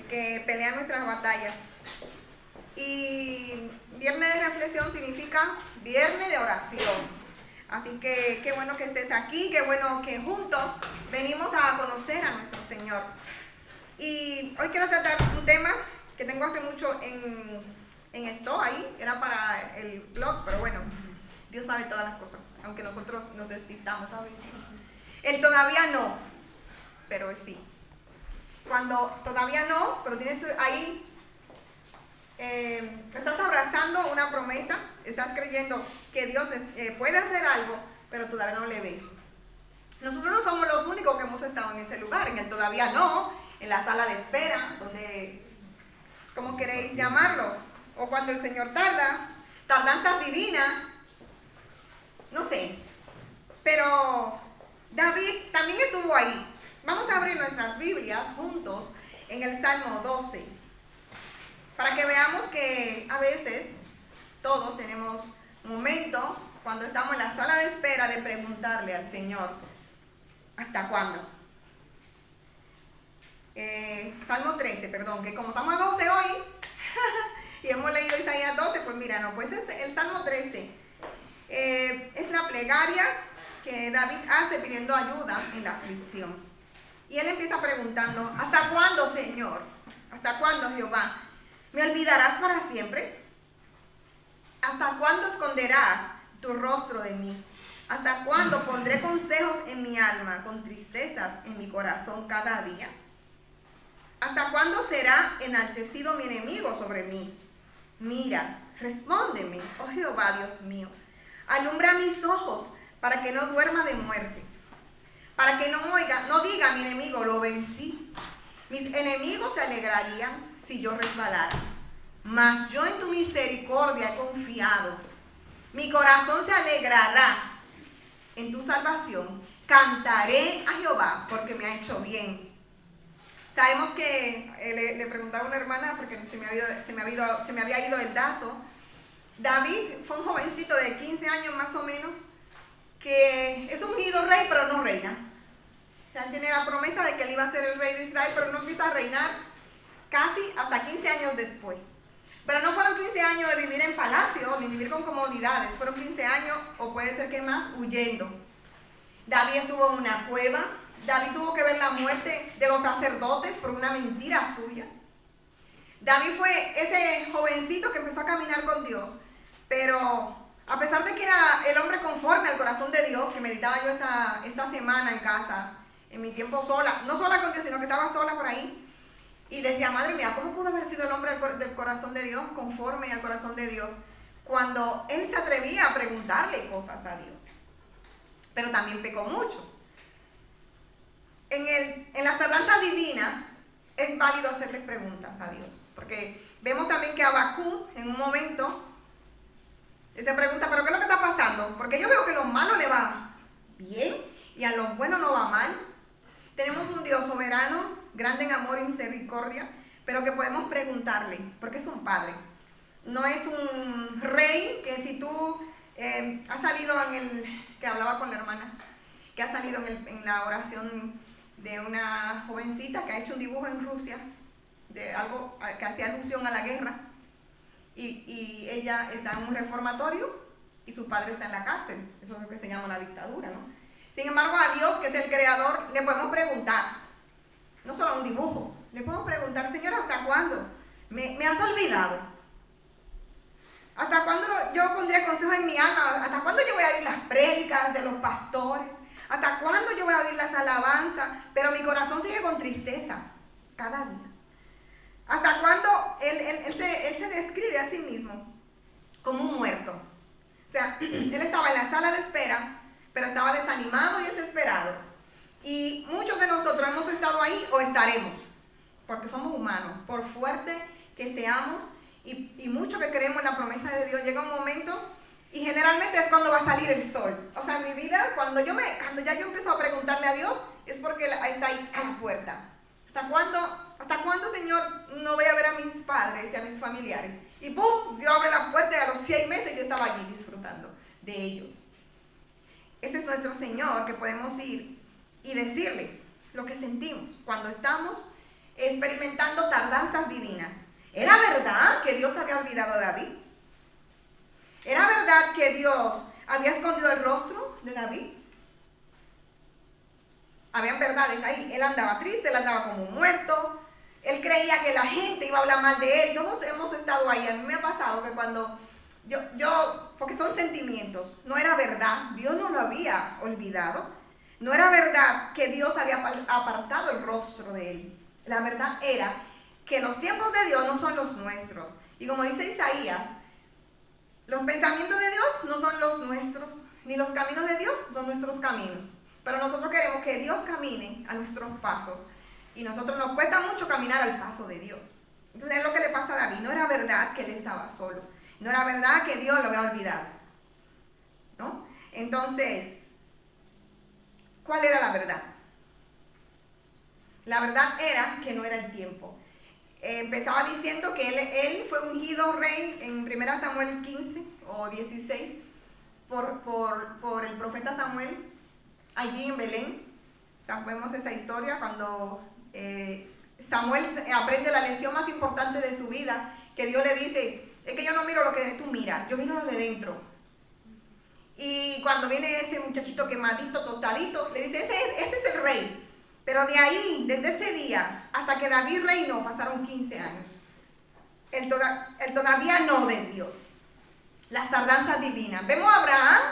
que pelea nuestras batallas. Y viernes de reflexión significa viernes de oración. Así que qué bueno que estés aquí, qué bueno que juntos venimos a conocer a nuestro Señor. Y hoy quiero tratar un tema que tengo hace mucho en esto ahí, era para el blog, pero bueno, Dios sabe todas las cosas, aunque nosotros nos despistamos a veces. El todavía no, pero sí. Cuando todavía no, pero tienes ahí, estás abrazando una promesa, estás creyendo que Dios puede hacer algo, pero todavía no le ves. Nosotros no somos los únicos que hemos estado en ese lugar, en el todavía no, en la sala de espera, donde, ¿cómo queréis llamarlo? O cuando el Señor tarda, tardanzas divinas, no sé. Pero David también estuvo ahí. Vamos a abrir nuestras Biblias juntos en el Salmo 12, para que veamos que a veces todos tenemos momentos cuando estamos en la sala de espera de preguntarle al Señor, ¿hasta cuándo? Salmo 13, perdón, que como estamos a 12 hoy y hemos leído Isaías 12, pues mira, no, pues es el Salmo 13. Es la plegaria que David hace pidiendo ayuda en la aflicción. Y él empieza preguntando, ¿hasta cuándo, Señor? ¿Hasta cuándo, Jehová? ¿Me olvidarás para siempre? ¿Hasta cuándo esconderás tu rostro de mí? ¿Hasta cuándo pondré consejos en mi alma, con tristezas en mi corazón cada día? ¿Hasta cuándo será enaltecido mi enemigo sobre mí? Mira, respóndeme, oh Jehová, Dios mío. Alumbra mis ojos para que no duerma de muerte. Para que no diga mi enemigo, lo vencí. Mis enemigos se alegrarían si yo resbalara. Mas yo en tu misericordia he confiado. Mi corazón se alegrará en tu salvación. Cantaré a Jehová porque me ha hecho bien. Sabemos que le preguntaba a una hermana porque se me había ido el dato. David fue un jovencito de 15 años más o menos que es ungido rey pero no reina. O sea, él tiene la promesa de que él iba a ser el rey de Israel, pero no empieza a reinar casi hasta 15 años después. Pero no fueron 15 años de vivir en palacio ni vivir con comodidades, fueron 15 años o puede ser que más huyendo. David estuvo en una cueva. David tuvo que ver la muerte de los sacerdotes por una mentira suya. David fue ese jovencito que empezó a caminar con Dios, pero a pesar de que era el hombre conforme al corazón de Dios, que meditaba yo esta semana en casa, en mi tiempo sola, no sola con Dios, sino que estaba sola por ahí, y decía, madre mía, ¿cómo pudo haber sido el hombre del corazón de Dios, conforme al corazón de Dios, cuando él se atrevía a preguntarle cosas a Dios? Pero también pecó mucho. En las tardanzas divinas es válido hacerle preguntas a Dios, porque vemos también que Habacuc en un momento se pregunta, ¿pero qué es lo que está pasando? Porque yo veo que a lo malo le va bien y a lo bueno no va mal. Tenemos un Dios soberano, grande en amor y misericordia, pero que podemos preguntarle, porque es un padre. No es un rey que si tú has salido que hablaba con la hermana, que ha salido en la oración de una jovencita que ha hecho un dibujo en Rusia de algo que hacía alusión a la guerra y ella está en un reformatorio y su padre está en la cárcel. Eso es lo que se llama la dictadura, ¿no? Sin embargo, a Dios, que es el creador, le podemos preguntar, no solo a un dibujo, le podemos preguntar, Señor, ¿hasta cuándo? ¿Me has olvidado? ¿Hasta cuándo yo pondré consejo en mi alma? ¿Hasta cuándo yo voy a oír las prédicas de los pastores? ¿Hasta cuándo yo voy a oír las alabanzas? Pero mi corazón sigue con tristeza cada día. ¿Hasta cuándo él se describe a sí mismo como un muerto? O sea, él estaba en la sala de espera, pero estaba desanimado y desesperado. Y muchos de nosotros hemos estado ahí o estaremos, porque somos humanos. Por fuerte que seamos y mucho que creemos en la promesa de Dios, llega un momento y generalmente es cuando va a salir el sol. O sea, en mi vida, cuando ya yo empiezo a preguntarle a Dios, es porque está ahí a la puerta. ¿Hasta cuándo, Señor, no voy a ver a mis padres y a mis familiares? Y ¡pum! Dios abre la puerta y a los 6 meses yo estaba allí disfrutando de ellos. Ese es nuestro Señor, que podemos ir y decirle lo que sentimos cuando estamos experimentando tardanzas divinas. ¿Era verdad que Dios había olvidado a David? ¿Era verdad que Dios había escondido el rostro de David? Habían verdades ahí. Él andaba triste, él andaba como un muerto. Él creía que la gente iba a hablar mal de él. Todos hemos estado ahí. A mí me ha pasado que cuando porque son sentimientos, no era verdad. Dios no lo había olvidado. No era verdad que Dios había apartado el rostro de él. La verdad era que los tiempos de Dios no son los nuestros. Y como dice Isaías, los pensamientos de Dios no son los nuestros, ni los caminos de Dios son nuestros caminos. Pero nosotros queremos que Dios camine a nuestros pasos. Y nosotros nos cuesta mucho caminar al paso de Dios. Entonces es lo que le pasa a David. No era verdad que él estaba solo. No era verdad que Dios lo había olvidado. ¿No? Entonces, ¿cuál era la verdad? La verdad era que no era el tiempo. Empezaba diciendo que él fue ungido rey en 1 Samuel 15 o 16 por el profeta Samuel allí en Belén. Sabemos esa historia cuando Samuel aprende la lección más importante de su vida, que Dios le dice, es que yo no miro lo que tú miras, yo miro lo de dentro. Y cuando viene ese muchachito quemadito, tostadito, le dice, ese es el rey. Pero de ahí, desde ese día, hasta que David reinó, pasaron 15 años. El todavía no de Dios. Las tardanzas divinas. Vemos a Abraham,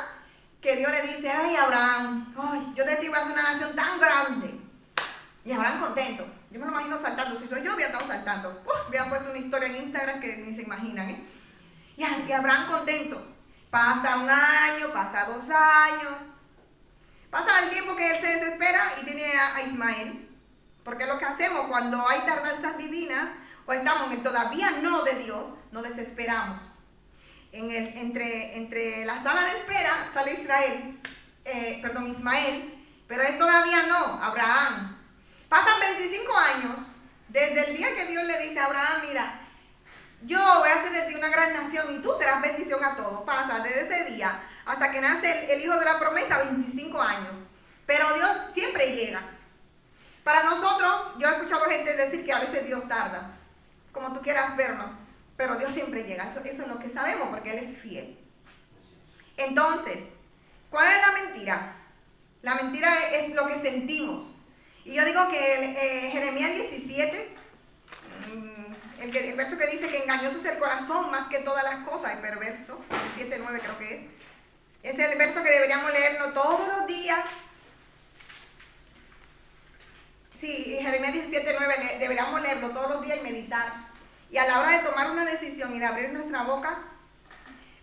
que Dios le dice, ay Abraham, ay, yo de ti voy a hacer una nación tan grande. Y Abraham contento. Yo me lo imagino saltando. Si soy yo, había estado saltando. Habían puesto una historia en Instagram que ni se imaginan, ¿eh? Y Abraham contento. Pasa un año, pasa 2 años. Pasa el tiempo que él se desespera y tiene a Ismael. Porque es lo que hacemos cuando hay tardanzas divinas o estamos en el todavía no de Dios, nos desesperamos. Entre la sala de espera sale Ismael, pero es todavía no, Abraham. Pasan 25 años desde el día que Dios le dice a Abraham, mira, yo voy a hacer de ti una gran nación y tú serás bendición a todos. Pasa desde ese día hasta que nace el hijo de la promesa, 25 años. Pero Dios siempre llega. Para nosotros, yo he escuchado gente decir que a veces Dios tarda, como tú quieras verlo, pero Dios siempre llega. Eso es lo que sabemos porque Él es fiel. Entonces, ¿cuál es la mentira? La mentira es lo que sentimos. Y yo digo que Jeremías 17, el verso que dice que engañoso es el corazón más que todas las cosas, el perverso, 17:9 creo que es el verso que deberíamos leerlo todos los días. Sí, Jeremías 17:9 deberíamos leerlo todos los días y meditar. Y a la hora de tomar una decisión y de abrir nuestra boca,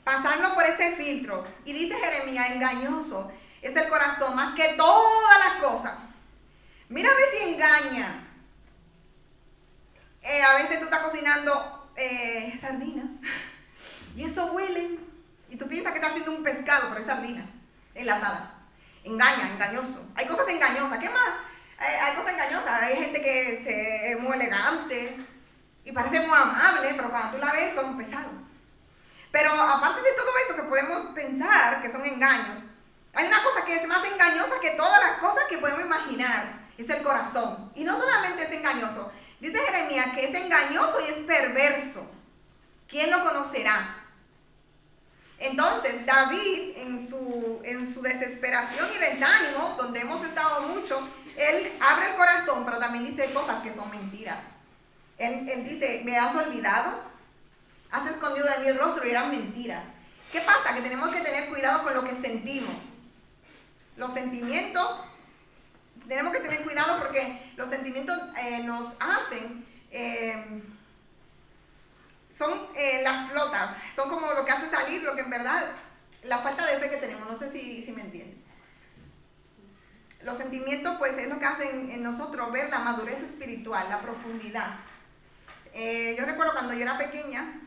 pasarlo por ese filtro. Y dice Jeremías, engañoso es el corazón más que todas las cosas. Mira a ver si engaña. A veces tú estás cocinando sardinas y eso huele. Y tú piensas que estás haciendo un pescado, pero es sardina enlatada. Engañoso. Hay cosas engañosas. ¿Qué más? Hay cosas engañosas. Hay gente que es muy elegante y parece muy amable, pero cuando tú la ves son pesados. Pero aparte de todo eso que podemos pensar que son engaños, hay una cosa que es más engañosa que todas las cosas que podemos imaginar. Es el corazón. Y no solamente es engañoso. Dice Jeremías que es engañoso y es perverso. ¿Quién lo conocerá? Entonces, David, en su desesperación y desánimo, donde hemos estado mucho, él abre el corazón, pero también dice cosas que son mentiras. Él dice, ¿me has olvidado? Has escondido de mí el rostro y eran mentiras. ¿Qué pasa? Que tenemos que tener cuidado con lo que sentimos. Los sentimientos, tenemos que tener cuidado porque los sentimientos nos hacen, son la flota, son como lo que hace salir lo que en verdad, la falta de fe que tenemos. No sé si me entienden. Los sentimientos pues es lo que hacen en nosotros ver la madurez espiritual, la profundidad. Yo recuerdo cuando yo era pequeña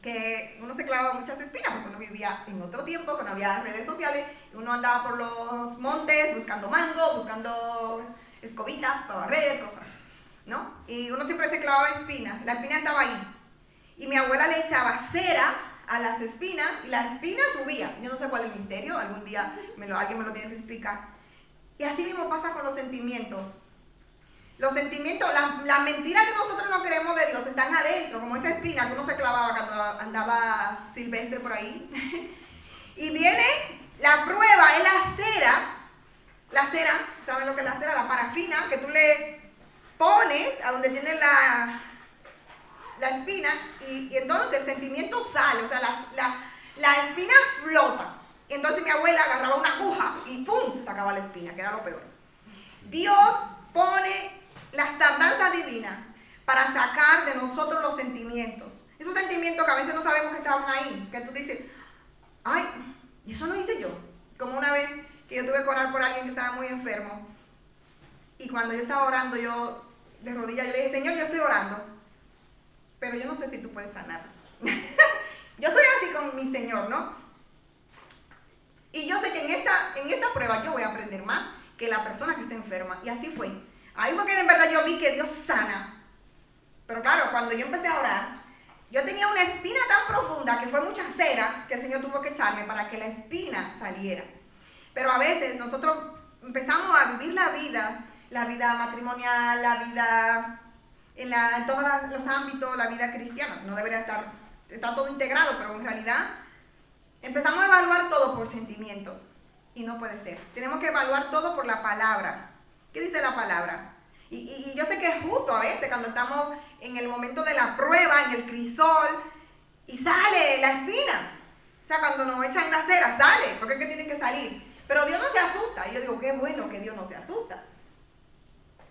que uno se clavaba muchas espinas porque uno vivía en otro tiempo, que no había redes sociales, uno andaba por los montes buscando mango, buscando escobitas para barrer, cosas, ¿no? Y uno siempre se clavaba espinas, la espina estaba ahí. Y mi abuela le echaba cera a las espinas y la espina subía. Yo no sé cuál es el misterio, algún día alguien me lo tiene que explicar. Y así mismo pasa con los sentimientos. Los sentimientos, las mentiras que nosotros no creemos de Dios están adentro, como esa espina que uno se clavaba cuando andaba silvestre por ahí. Y viene la prueba, es la cera, ¿saben lo que es la cera? La parafina, que tú le pones a donde tiene la espina y entonces el sentimiento sale, o sea, la espina flota. Y entonces mi abuela agarraba una aguja y ¡pum!, se sacaba la espina, que era lo peor. Dios pone las tardanzas divinas para sacar de nosotros los sentimientos. Esos sentimientos que a veces no sabemos que estaban ahí, que tú dices, ay, eso no hice yo. Como una vez que yo tuve que orar por alguien que estaba muy enfermo. Y cuando yo estaba orando, yo de rodillas, yo le dije, Señor, yo estoy orando, pero yo no sé si tú puedes sanar. Yo soy así con mi Señor, ¿no? Y yo sé que en esta prueba yo voy a aprender más que la persona que está enferma. Y así fue. Ahí fue que de verdad yo vi que Dios sana. Pero claro, cuando yo empecé a orar, yo tenía una espina tan profunda que fue mucha cera que el Señor tuvo que echarme para que la espina saliera. Pero a veces nosotros empezamos a vivir la vida matrimonial, la vida en todos los ámbitos, la vida cristiana. No debería estar todo integrado, pero en realidad empezamos a evaluar todo por sentimientos. Y no puede ser. Tenemos que evaluar todo por la palabra. ¿Qué dice la palabra? Y yo sé que es justo a veces cuando estamos en el momento de la prueba, en el crisol, y sale la espina. O sea, cuando nos echan la cera, sale, porque es que tiene que salir. Pero Dios no se asusta. Y yo digo, qué bueno que Dios no se asusta.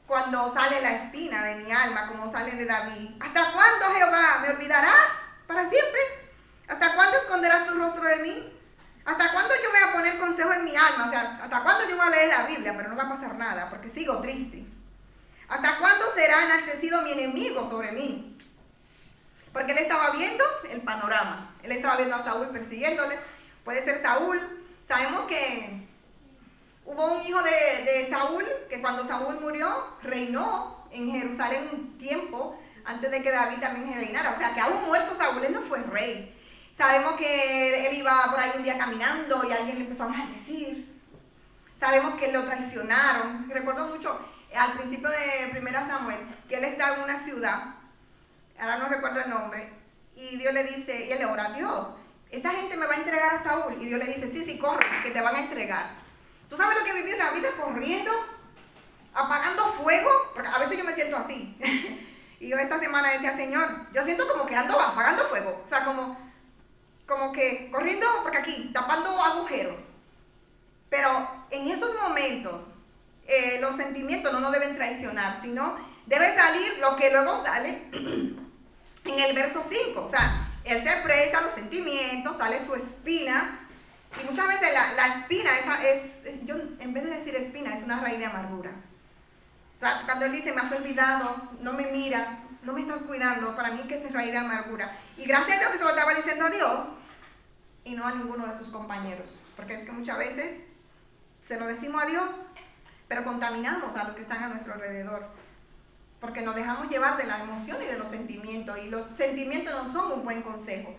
Cuando sale la espina de mi alma, como sale de David. ¿Hasta cuándo, Jehová, me olvidarás? ¿Para siempre? ¿Hasta cuándo esconderás tu rostro de mí? ¿Hasta cuándo yo voy a poner consejo en mi alma? O sea, ¿hasta cuándo yo voy a leer la Biblia? Pero no va a pasar nada, porque sigo triste. ¿Hasta cuándo será enaltecido mi enemigo sobre mí? Porque él estaba viendo el panorama. Él estaba viendo a Saúl persiguiéndole. Puede ser Saúl. Sabemos que hubo un hijo de Saúl, que cuando Saúl murió, reinó en Jerusalén un tiempo, antes de que David también reinara. O sea, que aún muerto Saúl, él no fue rey. Sabemos que él iba por ahí un día caminando y alguien le empezó a maldecir. Sabemos que lo traicionaron. Recuerdo mucho al principio de 1 Samuel que él estaba en una ciudad, ahora no recuerdo el nombre, y Dios le dice, y él le ora a Dios, esta gente me va a entregar a Saúl. Y Dios le dice, sí, corre, que te van a entregar. ¿Tú sabes lo que viví en la vida corriendo? Apagando fuego, porque a veces yo me siento así. Y yo esta semana decía, Señor, yo siento como que ando apagando fuego. O sea, como que corriendo, porque aquí, tapando agujeros. Pero en esos momentos, los sentimientos no nos deben traicionar, sino debe salir lo que luego sale en el verso 5. O sea, él se expresa los sentimientos, sale su espina. Y muchas veces la espina, yo en vez de decir espina, es una raíz de amargura. O sea, cuando él dice, me has olvidado, no me miras, no me estás cuidando, para mí que es raíz de amargura. Y gracias a Dios que se lo estaba diciendo a Dios y no a ninguno de sus compañeros. Porque es que muchas veces se lo decimos a Dios, pero contaminamos a los que están a nuestro alrededor. Porque nos dejamos llevar de la emoción y de los sentimientos. Y los sentimientos no son un buen consejo.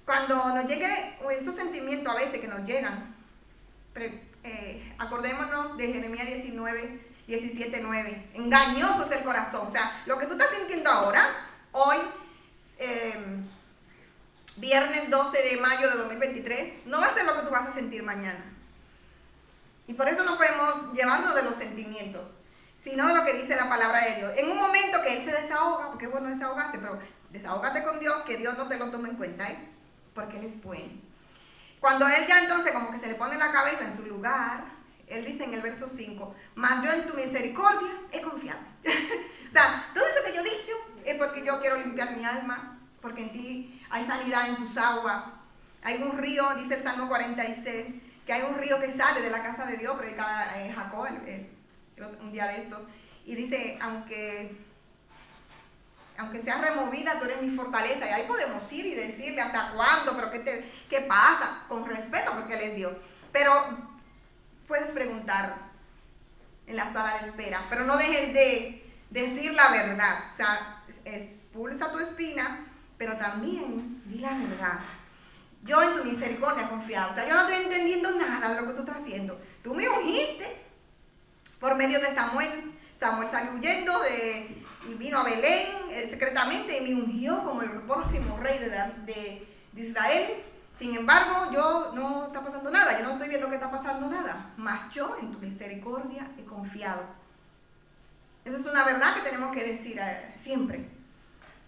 Cuando nos llegue esos sentimientos a veces que nos llegan, acordémonos de Jeremías 17:9. Engañoso es el corazón. O sea, lo que tú estás sintiendo ahora, hoy, viernes 12 de mayo de 2023, no va a ser lo que tú vas a sentir mañana. Y por eso no podemos llevarnos de los sentimientos, sino de lo que dice la palabra de Dios. En un momento que él se desahoga, porque es bueno desahogarse, pero desahógate con Dios, que Dios no te lo tome en cuenta, porque Él es bueno. Cuando Él ya entonces como que se le pone la cabeza en su lugar, Él dice en el verso 5, mas yo en tu misericordia he confiado. O sea, todo eso que yo he dicho es porque yo quiero limpiar mi alma, porque en ti hay sanidad en tus aguas. Hay un río, dice el Salmo 46, que hay un río que sale de la casa de Dios, predicaba Jacob un día de estos, y dice, aunque sea removida, tú eres mi fortaleza. Y ahí podemos ir y decirle hasta cuándo, pero ¿qué pasa? Con respeto, porque Él es Dios. Pero puedes preguntar en la sala de espera, pero no dejes de decir la verdad. O sea, expulsa tu espina, pero también di la verdad. Yo en tu misericordia he confiado. O sea, yo no estoy entendiendo nada de lo que tú estás haciendo. Tú me ungiste por medio de Samuel. Samuel salió huyendo y vino a Belén secretamente y me ungió como el próximo rey de Israel. Sin embargo, no está pasando nada, yo no estoy viendo que está pasando nada, mas yo en tu misericordia he confiado. Eso es una verdad que tenemos que decir siempre.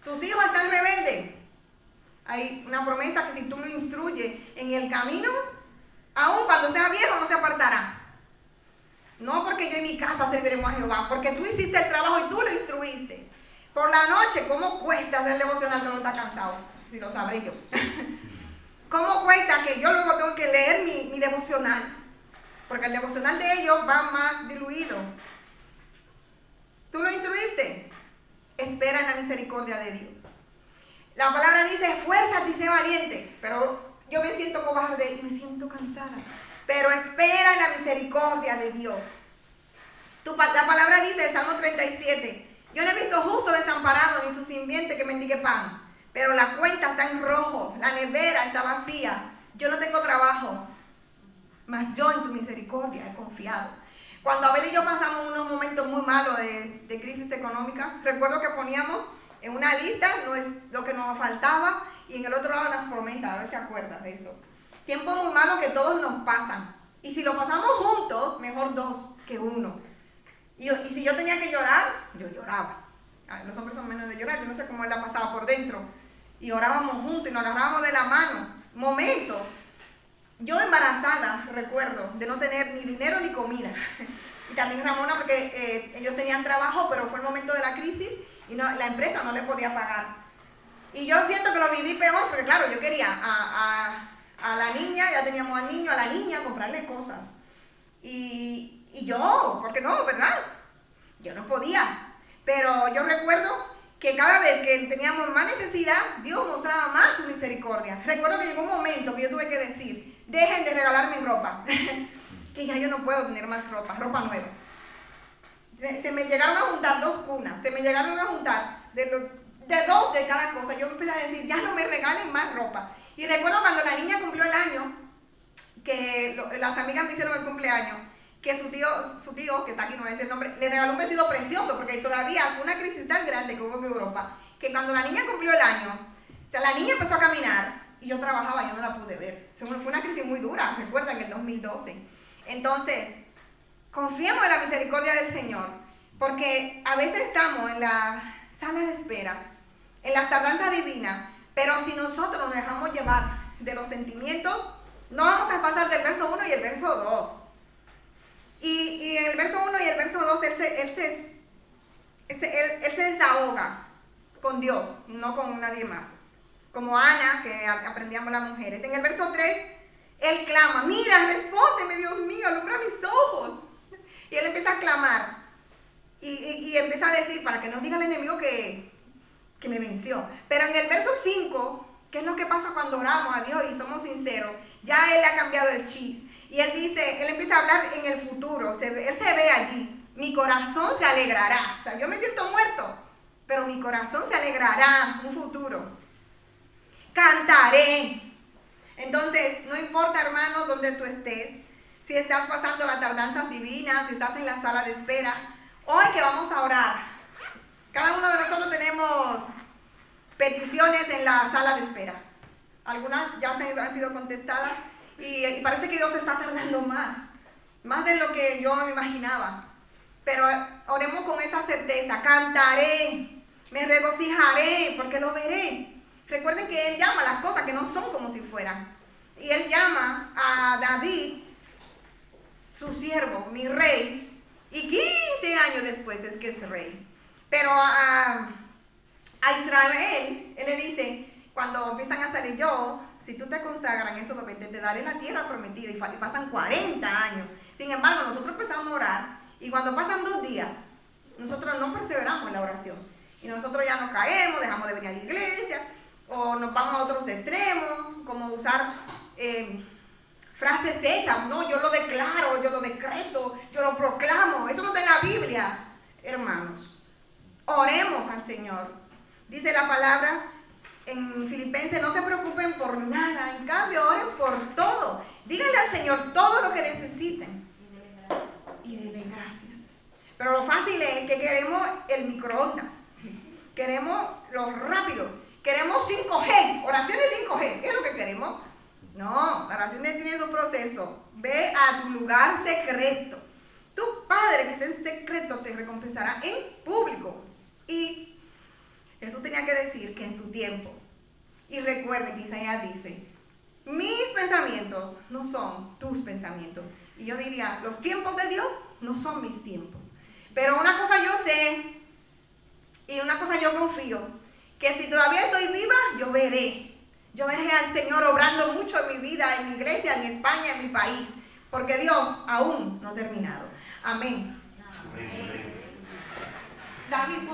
Tus hijos están rebeldes. Hay una promesa que si tú lo instruyes en el camino, aun cuando sea viejo no se apartará. No porque yo en mi casa serviremos a Jehová, porque tú hiciste el trabajo y tú lo instruiste. Por la noche, ¿cómo cuesta hacer devocional que no está cansado? Si lo sabré yo. ¿Cómo cuesta que yo luego tengo que leer mi devocional? Porque el devocional de ellos va más diluido. ¿Tú lo instruiste? Espera en la misericordia de Dios. La palabra dice, esfuérzate y sé valiente. Pero yo me siento cobarde y me siento cansada. Pero espera en la misericordia de Dios. La palabra dice, el Salmo 37, yo no he visto justo desamparado ni su simiente que mendigue pan. Pero la cuenta está en rojo, la nevera está vacía, yo no tengo trabajo, mas yo en tu misericordia he confiado. Cuando Abel y yo pasamos unos momentos muy malos de crisis económica, recuerdo que poníamos en una lista lo que nos faltaba y en el otro lado las promesas, a ver si se acuerdan de eso. Tiempos muy malos que todos nos pasan, y si lo pasamos juntos, mejor dos que uno. Y si yo tenía que llorar, yo lloraba. Los hombres son menos de llorar, yo no sé cómo él la pasaba por dentro. Y orábamos juntos y nos agarrábamos de la mano. Momentos. Yo embarazada, recuerdo, de no tener ni dinero ni comida. Y también Ramona, porque ellos tenían trabajo, pero fue el momento de la crisis y la empresa no le podía pagar. Y yo siento que lo viví peor, porque claro, yo quería a la niña, ya teníamos al niño, a la niña, comprarle cosas. Y yo, ¿por qué no, verdad? Yo no podía. Pero yo recuerdo que cada vez que teníamos más necesidad, Dios mostraba más su misericordia. Recuerdo que llegó un momento que yo tuve que decir, dejen de regalarme ropa, que ya yo no puedo tener más ropa nueva. Se me llegaron a juntar 2 cunas, se me llegaron a juntar de 2 de cada cosa. Yo empecé a decir, ya no me regalen más ropa. Y recuerdo cuando la niña cumplió el año, que las amigas me hicieron el cumpleaños, que su tío, que está aquí, no voy a decir el nombre, le regaló un vestido precioso, porque todavía fue una crisis tan grande que hubo en Europa, que cuando la niña cumplió el año, o sea, la niña empezó a caminar, y yo trabajaba, yo no la pude ver. O sea, fue una crisis muy dura, recuerdan, en el 2012. Entonces, confiemos en la misericordia del Señor, porque a veces estamos en la sala de espera, en las tardanzas divinas, pero si nosotros nos dejamos llevar de los sentimientos, no vamos a pasar del verso 1 y el verso 2. Y en el verso 1 y el verso 2, él se desahoga con Dios, no con nadie más. Como Ana, que aprendíamos las mujeres. En el verso 3, él clama, mira, respóndeme, Dios mío, alumbra mis ojos. Y él empieza a clamar. Y empieza a decir, para que no diga el enemigo que me venció. Pero en el verso 5, ¿qué es lo que pasa cuando oramos a Dios y somos sinceros? Ya él ha cambiado el chip. Y él empieza a hablar en el futuro, él se ve allí, mi corazón se alegrará. O sea, yo me siento muerto, pero mi corazón se alegrará, un futuro. Cantaré. Entonces, no importa, hermanos, donde tú estés, si estás pasando las tardanzas divinas, si estás en la sala de espera, hoy que vamos a orar, cada uno de nosotros tenemos peticiones en la sala de espera. Algunas ya han sido contestadas. Y parece que Dios está tardando más de lo que yo me imaginaba. Pero oremos con esa certeza, cantaré, me regocijaré, porque lo veré. Recuerden que Él llama las cosas que no son como si fueran. Y Él llama a David, su siervo, mi rey, y 15 años después es que es rey. Pero a Israel, Él le dice, cuando empiezan a salir si tú te consagras en esos 20, te daré la tierra prometida, y pasan 40 años. Sin embargo, nosotros empezamos a orar, y cuando pasan 2 días, nosotros no perseveramos en la oración. Y nosotros ya nos caemos, dejamos de venir a la iglesia, o nos vamos a otros extremos, como usar frases hechas. No, yo lo declaro, yo lo decreto, yo lo proclamo. Eso no está en la Biblia, hermanos. Oremos al Señor. Dice la palabra en Filipenses, no se preocupen por nada, en cambio oren por todo. Díganle al Señor todo lo que necesiten y denle gracias. Pero lo fácil es que queremos el microondas. Queremos lo rápido. Queremos 5G, oraciones 5G. ¿Qué es lo que queremos? No, la oración tiene su proceso. Ve a tu lugar secreto. Tu Padre que está en secreto te recompensará en público. Y Jesús tenía que decir que en su tiempo. Y recuerden que Isaías dice, mis pensamientos no son tus pensamientos. Y yo diría, los tiempos de Dios no son mis tiempos. Pero una cosa yo sé, y una cosa yo confío, que si todavía estoy viva, yo veré al Señor obrando mucho en mi vida, en mi iglesia, en España, en mi país, porque Dios aún no ha terminado. Amén. David,